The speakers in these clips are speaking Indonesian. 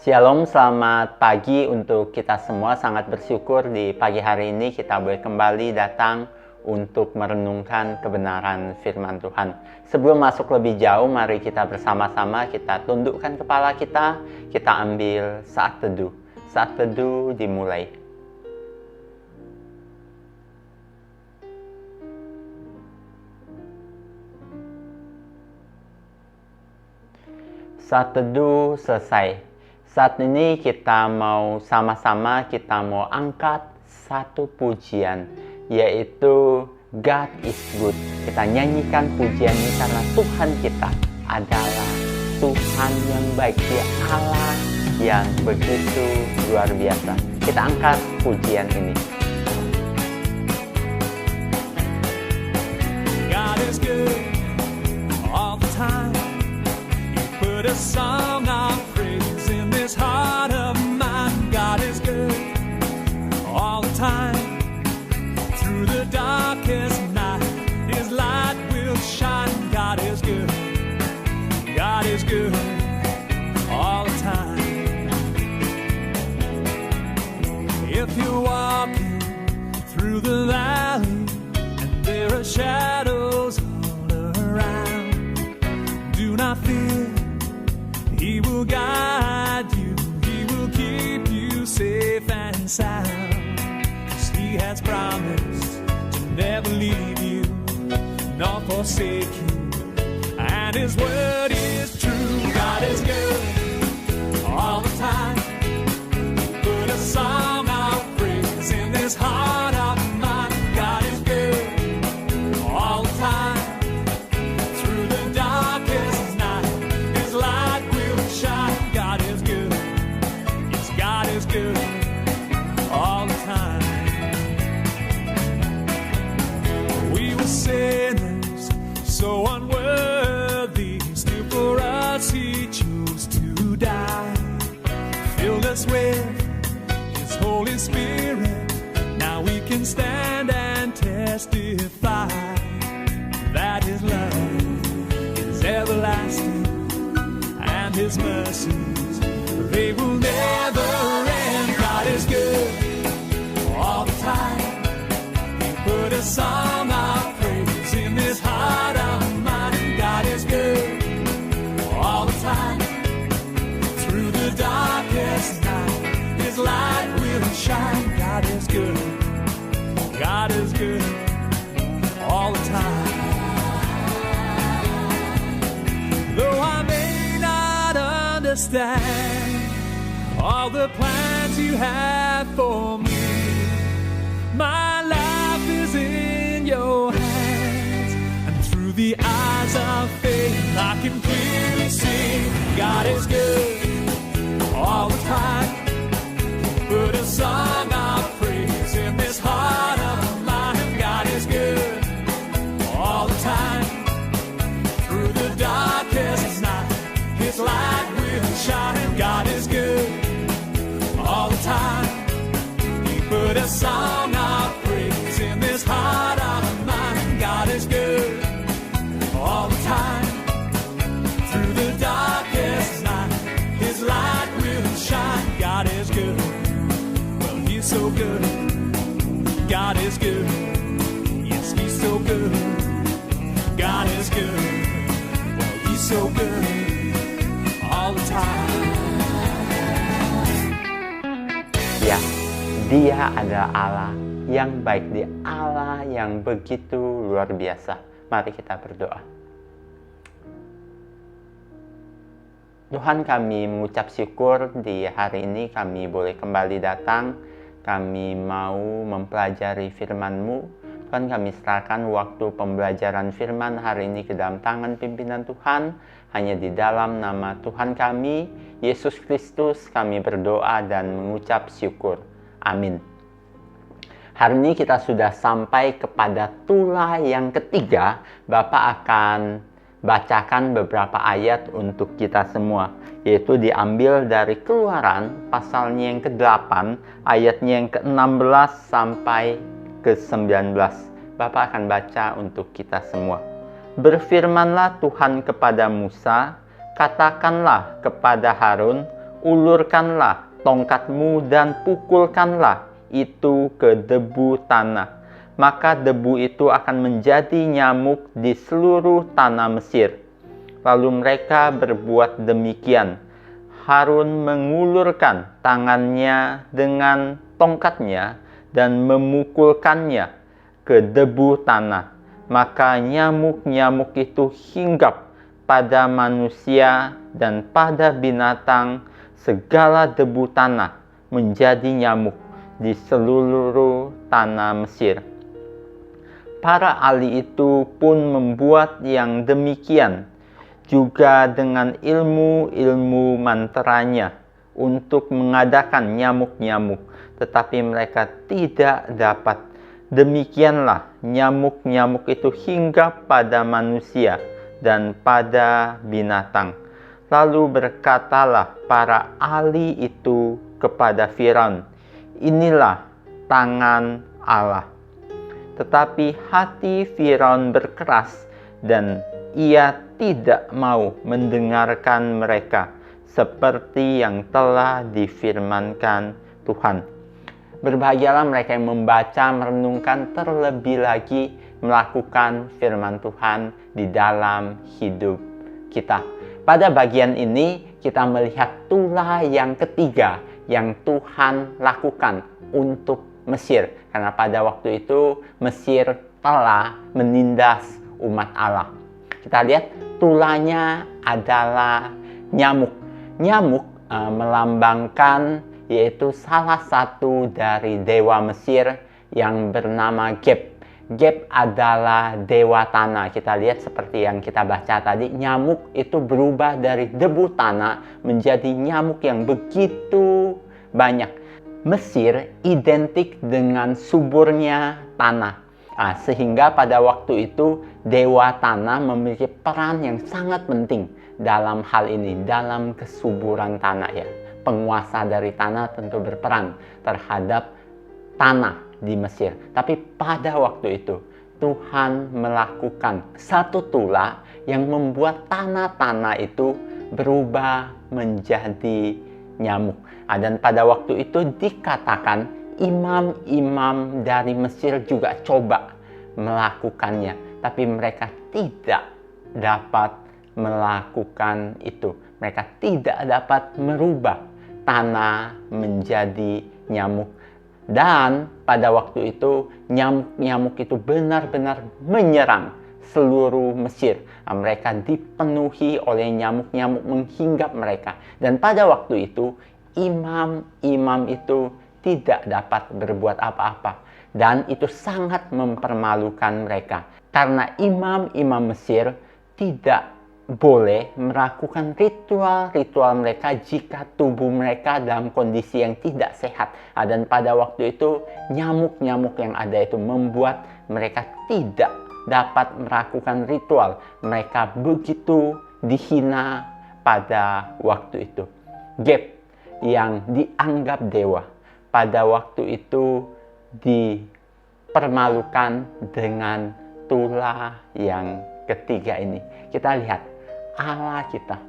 Shalom, selamat pagi untuk kita semua. Sangat bersyukur di pagi hari ini kita boleh kembali datang untuk merenungkan kebenaran firman Tuhan. Sebelum masuk lebih jauh, mari kita bersama-sama kita tundukkan kepala kita ambil saat teduh. Saat teduh dimulai. Saat teduh selesai. Saat ini kita mau sama-sama angkat satu pujian, yaitu God is Good. Kita nyanyikan pujian ini karena Tuhan kita adalah Tuhan yang baik, Dia Allah yang begitu luar biasa. Kita angkat pujian ini. God is good all the time. You put a song of praise in this heart of mine. God is good all the time. Through the darkest night, His light will shine. God is good. God is good all the time. If you're walking through the valley and there are shadows all around, do not fear. He will guide you. He will keep you safe and sound. 'Cause He has promised to never leave you nor forsake you. And His word is true. God is good all the time. Put a song of praise in this heart of mine. God is good all the time. Through the darkest night, His light will shine. God is good. Yes, God is good all the time. We were sinners, so unworthy. Still for us He chose to die. Filled us with His Holy Spirit. Now we can stand and testify that His love is everlasting, and His mercies, they will never end. God is good all the time. He put a song of praise in this heart of mine. God is good all the time. Through the darkest night, His light will shine. God is good. God is good all the time. Though I may not understand all the plans You have for me, my life is in Your hands, and through the eyes of faith I can clearly see God is good all the time. Put a song of praise in this heart of mine. God is good all the time. Through the darkest night, His light will shine. God is good all the time. He put a song of praise in this heart of mine. God is good all the time. Through the darkest night, His light will shine. God is good. Well, He's so good. God is good. Yes, He's so good. God is good. Well, He's so good all the time. Ya, Dia adalah Allah yang baik, Dia Allah yang begitu luar biasa. Mari kita berdoa. Tuhan, kami mengucap syukur di hari ini kami boleh kembali datang. Kami mau mempelajari firman-Mu. Tuhan, kami serahkan waktu pembelajaran firman hari ini ke dalam tangan pimpinan Tuhan. Hanya di dalam nama Tuhan kami, Yesus Kristus, kami berdoa dan mengucap syukur. Amin. Hari ini kita sudah sampai kepada tulah yang ketiga. Bapak akan bacakan beberapa ayat untuk kita semua, yaitu diambil dari Keluaran pasalnya yang ke-8, ayatnya yang ke-16 sampai ke-19. Bapak akan baca untuk kita semua. Berfirmanlah Tuhan kepada Musa, katakanlah kepada Harun ulurkanlah tongkatmu dan pukulkanlah itu ke debu tanah. Maka debu itu akan menjadi nyamuk di seluruh tanah Mesir. Lalu mereka berbuat demikian. Harun mengulurkan tangannya dengan tongkatnya dan memukulkannya ke debu tanah. Maka nyamuk-nyamuk itu hinggap pada manusia dan pada binatang. Segala debu tanah menjadi nyamuk di seluruh tanah Mesir. Para ahli itu pun membuat yang demikian juga dengan ilmu-ilmu mantranya untuk mengadakan nyamuk-nyamuk, tetapi mereka tidak dapat. Demikianlah nyamuk-nyamuk itu hinggap pada manusia dan pada binatang. Lalu berkatalah para ahli itu kepada Firaun, inilah tangan Allah. Tetapi hati Firaun berkeras dan ia tidak mau mendengarkan mereka seperti yang telah difirmankan Tuhan. Berbahagialah mereka yang membaca, merenungkan, terlebih lagi melakukan firman Tuhan di dalam hidup kita. Pada bagian ini kita melihat tulah yang ketiga yang Tuhan lakukan untuk Mesir. Karena pada waktu itu Mesir telah menindas umat Allah. Kita lihat tulahnya adalah nyamuk. Nyamuk melambangkan yaitu salah satu dari dewa Mesir yang bernama Geb. Geb adalah dewa tanah. Kita lihat seperti yang kita baca tadi, nyamuk itu berubah dari debu tanah menjadi nyamuk yang begitu banyak. Mesir identik dengan suburnya tanah. Sehingga pada waktu itu dewa tanah memiliki peran yang sangat penting dalam hal ini, dalam kesuburan tanah ya. Penguasa dari tanah tentu berperan terhadap tanah di Mesir. Tapi pada waktu itu Tuhan melakukan satu tulah yang membuat tanah-tanah itu berubah menjadi nyamuk. Dan pada waktu itu dikatakan imam-imam dari Mesir juga coba melakukannya, tapi mereka tidak dapat melakukan itu. Mereka tidak dapat merubah tanah menjadi nyamuk. Dan pada waktu itu nyamuk-nyamuk itu benar-benar menyerang seluruh Mesir. Mereka dipenuhi oleh nyamuk-nyamuk menghinggap mereka. Dan pada waktu itu imam-imam itu tidak dapat berbuat apa-apa. Dan itu sangat mempermalukan mereka. Karena imam-imam Mesir tidak boleh melakukan ritual-ritual mereka jika tubuh mereka dalam kondisi yang tidak sehat. Dan pada waktu itu nyamuk-nyamuk yang ada itu membuat mereka tidak dapat melakukan ritual. Mereka begitu dihina pada waktu itu. Geb yang dianggap dewa pada waktu itu dipermalukan dengan tulah yang ketiga ini. Kita lihat Allah kita,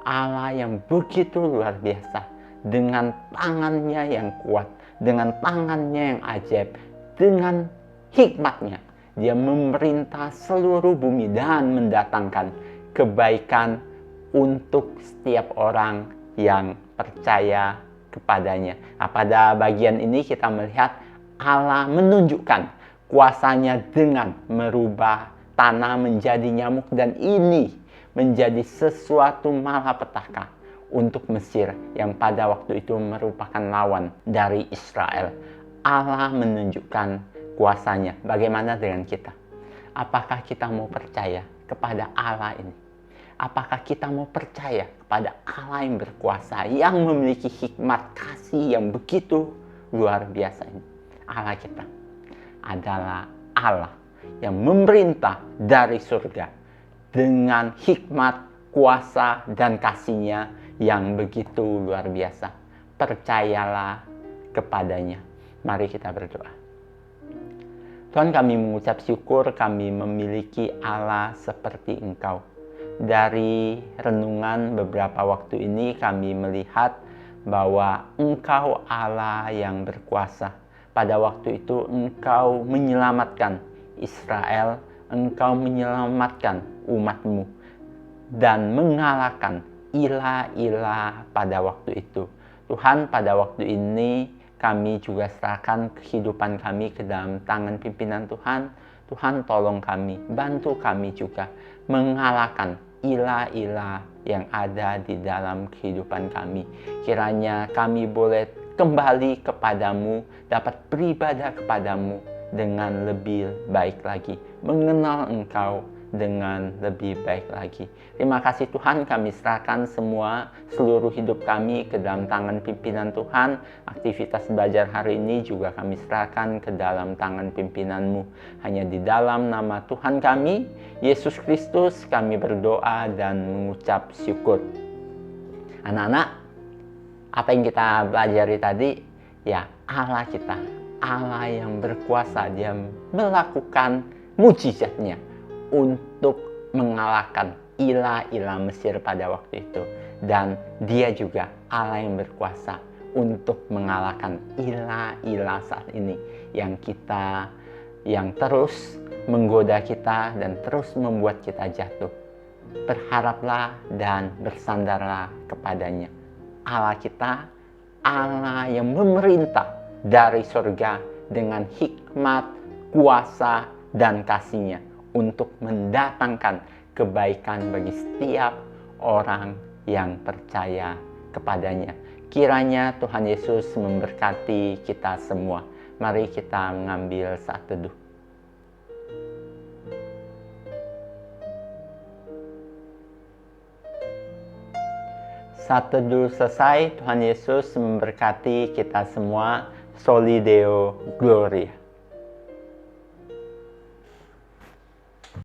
Allah yang begitu luar biasa, dengan tangannya yang kuat, dengan tangannya yang ajaib, dengan hikmatnya dia memerintah seluruh bumi dan mendatangkan kebaikan untuk setiap orang yang percaya kepadanya. Pada bagian ini kita melihat Allah menunjukkan kuasanya dengan merubah tanah menjadi nyamuk, dan ini menjadi sesuatu malapetaka untuk Mesir yang pada waktu itu merupakan lawan dari Israel. Allah menunjukkan kuasanya. Bagaimana dengan kita? Apakah kita mau percaya kepada Allah ini? Apakah kita mau percaya kepada Allah yang berkuasa, yang memiliki hikmat kasih yang begitu luar biasa ini? Allah kita adalah Allah yang memerintah dari surga dengan hikmat, kuasa, dan kasih-Nya yang begitu luar biasa. Percayalah kepadanya. Mari kita berdoa. Tuhan, kami mengucap syukur kami memiliki Allah seperti Engkau. Dari renungan beberapa waktu ini kami melihat bahwa Engkau Allah yang berkuasa. Pada waktu itu Engkau menyelamatkan Israel, Engkau menyelamatkan umat-Mu dan mengalahkan ilah-ilah pada waktu itu. Tuhan, pada waktu ini kami juga serahkan kehidupan kami ke dalam tangan pimpinan Tuhan. Tuhan, tolong kami, bantu kami juga mengalahkan ilah-ilah yang ada di dalam kehidupan kami. Kiranya kami boleh kembali kepadamu, dapat beribadah kepadamu dengan lebih baik lagi, mengenal Engkau dengan lebih baik lagi. Terima kasih Tuhan, kami serahkan semua seluruh hidup kami ke dalam tangan pimpinan Tuhan. Aktivitas belajar hari ini juga kami serahkan ke dalam tangan pimpinan-Mu. Hanya di dalam nama Tuhan kami, Yesus Kristus, kami berdoa dan mengucap syukur. Anak-anak, apa yang kita pelajari tadi? Ya, Allah kita, Allah yang berkuasa, Dia melakukan mujizatnya untuk mengalahkan ilah-ilah Mesir pada waktu itu. Dan Dia juga Allah yang berkuasa untuk mengalahkan ilah-ilah saat ini yang terus menggoda kita dan terus membuat kita jatuh. Berharaplah dan bersandarlah kepadanya. Allah kita, Allah yang memerintah dari surga dengan hikmat, kuasa, dan kasih-Nya untuk mendatangkan kebaikan bagi setiap orang yang percaya kepadanya. Kiranya Tuhan Yesus memberkati kita semua. Mari kita mengambil saat teduh. Saat teduh selesai, Tuhan Yesus memberkati kita semua. Soli Deo Gloria.